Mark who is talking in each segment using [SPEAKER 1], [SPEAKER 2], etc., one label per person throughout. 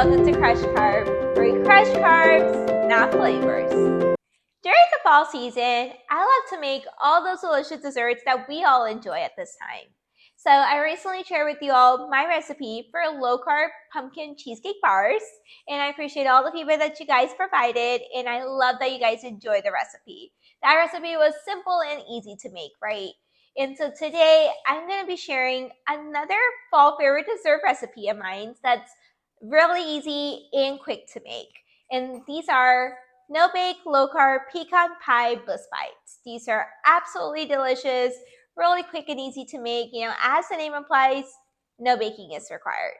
[SPEAKER 1] welcome to Crush Carb, where we crush carbs, not flavors. During the fall season, I love to make all those delicious desserts that we all enjoy at this time. So I recently shared with you all my recipe for low-carb pumpkin cheesecake bars, and I appreciate all the feedback that you guys provided, and I love that you guys enjoy the recipe. That recipe was simple and easy to make, right? And so today, I'm going to be sharing another fall favorite dessert recipe of mine that's really easy and quick to make. And these are no-bake, low-carb pecan pie Bliss bites. These are absolutely delicious, really quick and easy to make. As the name implies, no baking is required.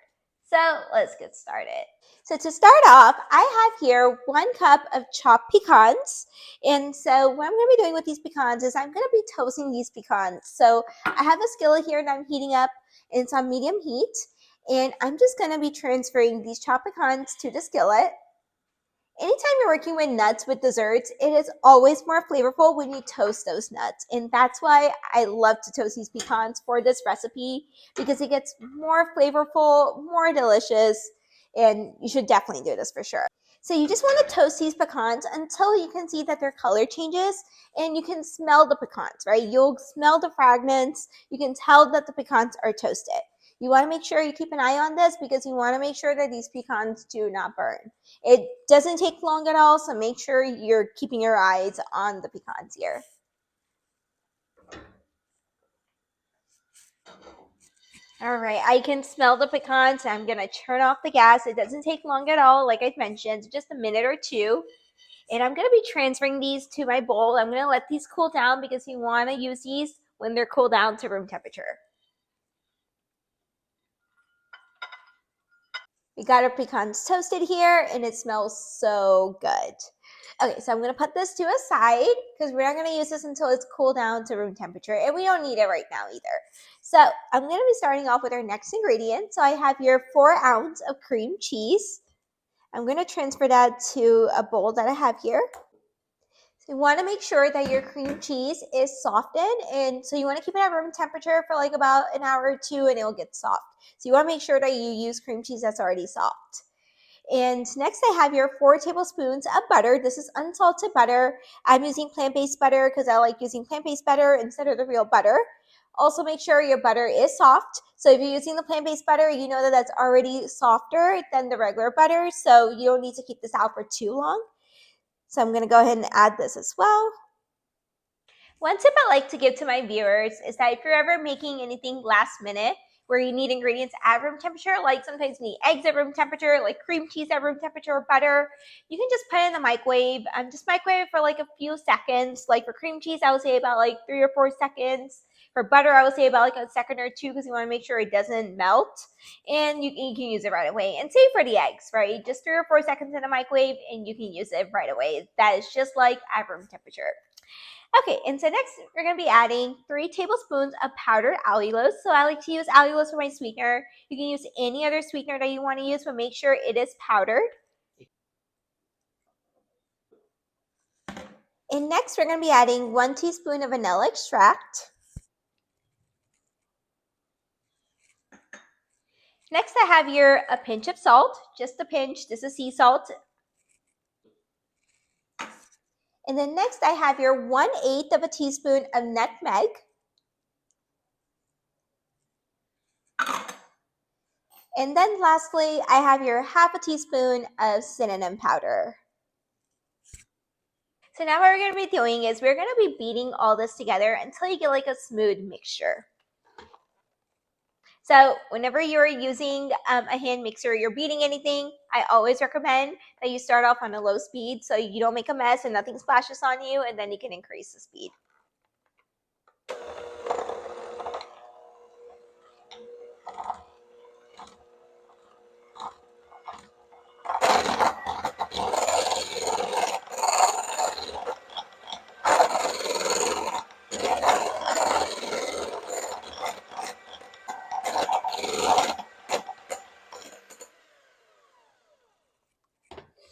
[SPEAKER 1] So let's get started. So to start off, I have here 1 cup of chopped pecans. And so what I'm going to be doing with these pecans is I'm going to be toasting these pecans. So I have a skillet here that I'm heating up, and it's on medium heat. And I'm just going to be transferring these chopped pecans to the skillet. Anytime you're working with nuts with desserts, it is always more flavorful when you toast those nuts. And that's why I love to toast these pecans for this recipe, because it gets more flavorful, more delicious, and you should definitely do this for sure. So you just want to toast these pecans until you can see that their color changes and you can smell the pecans, right? You'll smell the fragments. You can tell that the pecans are toasted. You want to make sure you keep an eye on this because you want to make sure that these pecans do not burn. It doesn't take long at all, so make sure you're keeping your eyes on the pecans here. All right, I can smell the pecans. I'm going to turn off the gas. It doesn't take long at all, like I mentioned, just a minute or two. And I'm going to be transferring these to my bowl. I'm going to let these cool down because you want to use these when they're cooled down to room temperature. We got our pecans toasted here, and it smells so good. Okay, so I'm going to put this to a side because we're not going to use this until it's cooled down to room temperature, and we don't need it right now either. So I'm going to be starting off with our next ingredient. So I have here 4 ounces of cream cheese. I'm going to transfer that to a bowl that I have here. So you want to make sure that your cream cheese is softened, and so you want to keep it at room temperature for like about an hour or 2 and it will get soft. So you want to make sure that you use cream cheese that's already soft. And next I have your 4 tablespoons of butter. This is unsalted butter. I'm using plant-based butter because I like using plant-based butter instead of the real butter. Also make sure your butter is soft. So if you're using the plant-based butter, you know that that's already softer than the regular butter, so you don't need to keep this out for too long. So I'm going to go ahead and add this as well. One tip I like to give to my viewers is that if you're ever making anything last minute where you need ingredients at room temperature, like sometimes you need eggs at room temperature, like cream cheese at room temperature or butter, you can just put it in the microwave. Just microwave for like a few seconds. Like for cream cheese, I would say about like 3 or 4 seconds. For butter, I would say about like a second or 2 because you want to make sure it doesn't melt. And you can use it right away. And same for the eggs, right? Just 3 or 4 seconds in the microwave and you can use it right away. That is just like at room temperature. Okay, and so next we're going to be adding 3 tablespoons of powdered allulose. So I like to use allulose for my sweetener. You can use any other sweetener that you want to use, but make sure it is powdered. And next we're going to be adding 1 teaspoon of vanilla extract. Next I have here a pinch of salt, just a pinch. This is sea salt. And then next I have here 1/8 of a teaspoon of nutmeg. And then lastly, I have here half a teaspoon of cinnamon powder. So now what we're going to be doing is we're going to be beating all this together until you get like a smooth mixture. So whenever you're using a hand mixer, you're beating anything, I always recommend that you start off on a low speed so you don't make a mess and nothing splashes on you, and then you can increase the speed.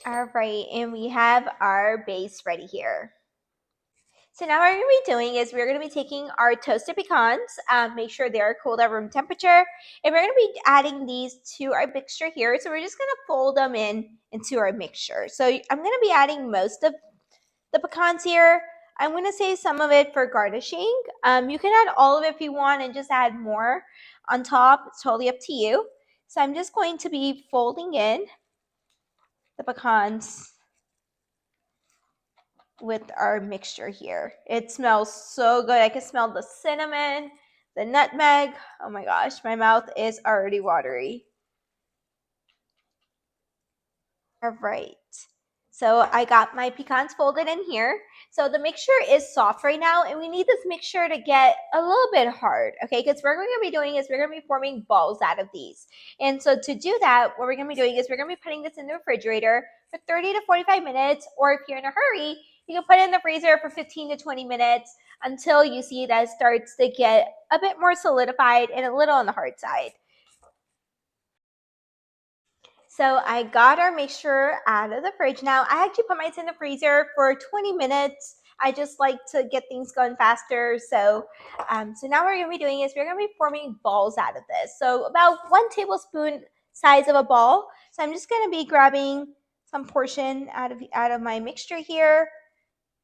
[SPEAKER 1] All right, and we have our base ready here. So now what we're going to be doing is we're going to be taking our toasted pecans, make sure they are cooled at room temperature, and we're going to be adding these to our mixture here. So we're just going to fold them into our mixture. So I'm going to be adding most of the pecans here. I'm going to save some of it for garnishing. You can add all of it if you want and just add more on top. It's totally up to you. So I'm just going to be folding in the pecans with our mixture here. It smells so good. I can smell the cinnamon, the nutmeg. Oh my gosh, my mouth is already watery. All right. So I got my pecans folded in here. So the mixture is soft right now, and we need this mixture to get a little bit hard, okay? Because what we're going to be doing is we're going to be forming balls out of these. And so to do that, what we're going to be doing is we're going to be putting this in the refrigerator for 30 to 45 minutes, or if you're in a hurry, you can put it in the freezer for 15 to 20 minutes until you see that it starts to get a bit more solidified and a little on the hard side. So I got our mixture out of the fridge. Now, I actually put mine in the freezer for 20 minutes. I just like to get things going faster. So now what we're going to be doing is we're going to be forming balls out of this. So about 1 tablespoon size of a ball. So I'm just going to be grabbing some portion out of my mixture here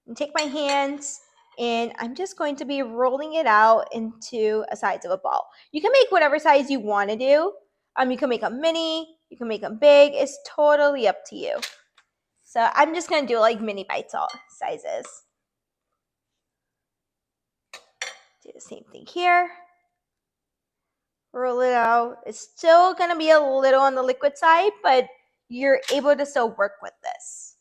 [SPEAKER 1] and take my hands, and I'm just going to be rolling it out into a size of a ball. You can make whatever size you want to do. You can make them mini, you can make them big. It's totally up to you. So I'm just going to do like mini bite sizes. Do the same thing here. Roll it out. It's still going to be a little on the liquid side, but you're able to still work with this.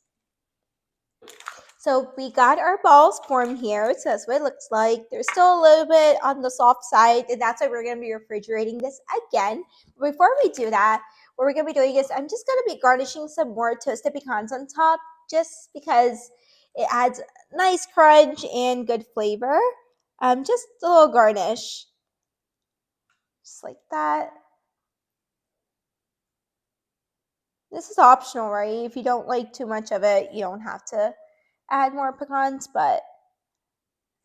[SPEAKER 1] So we got our balls formed here. So that's what it looks like. There's still a little bit on the soft side, and that's why we're going to be refrigerating this again. But before we do that, what we're going to be doing is I'm just going to be garnishing some more toasted pecans on top, just because it adds nice crunch and good flavor. Just a little garnish, just like that. This is optional, right? If you don't like too much of it, you don't have to add more pecans, but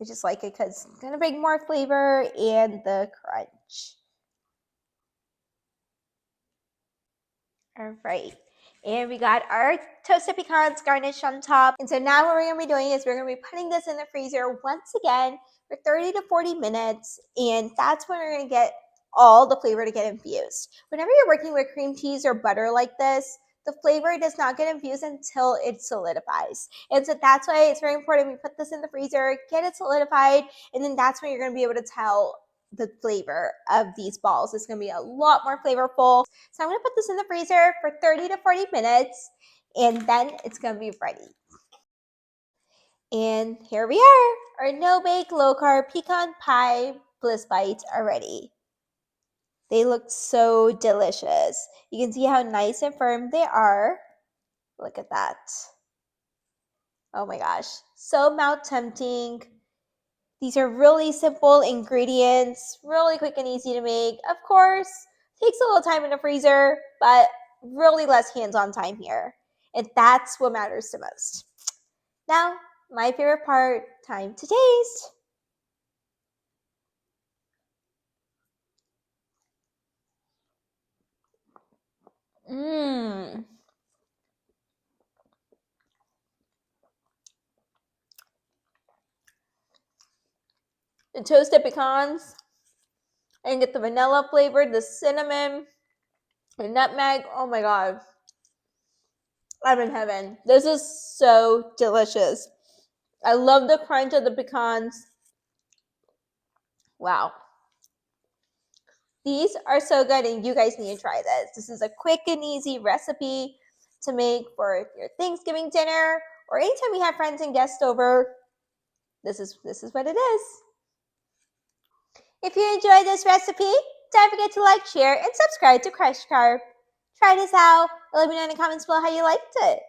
[SPEAKER 1] I just like it because it's going to bring more flavor and the crunch. All right. And we got our toasted pecans garnished on top. And so now what we're going to be doing is we're going to be putting this in the freezer once again for 30 to 40 minutes. And that's when we're going to get all the flavor to get infused. Whenever you're working with cream cheese or butter like this, the flavor does not get infused until it solidifies. And so that's why it's very important we put this in the freezer, get it solidified, and then that's when you're going to be able to tell the flavor of these balls. It's going to be a lot more flavorful. So I'm going to put this in the freezer for 30 to 40 minutes, and then it's going to be ready. And here we are. Our no-bake, low-carb pecan pie Bliss bites are ready. They look so delicious. You can see how nice and firm they are. Look at that. Oh my gosh, so mouth tempting. These are really simple ingredients, really quick and easy to make. Of course, takes a little time in the freezer, but really less hands-on time here. And that's what matters the most. Now, my favorite part, time to taste. The toasted pecans, and get the vanilla flavor, the cinnamon, the nutmeg. Oh my god. I'm in heaven. This is so delicious. I love the crunch of the pecans. Wow. These are so good, and you guys need to try this. This is a quick and easy recipe to make for your Thanksgiving dinner or anytime you have friends and guests over. This is what it is. If you enjoyed this recipe, don't forget to like, share, and subscribe to Crush Carb. Try this out and let me know in the comments below how you liked it.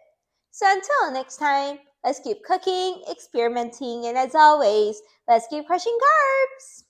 [SPEAKER 1] So until next time, let's keep cooking, experimenting, and as always, let's keep crushing carbs.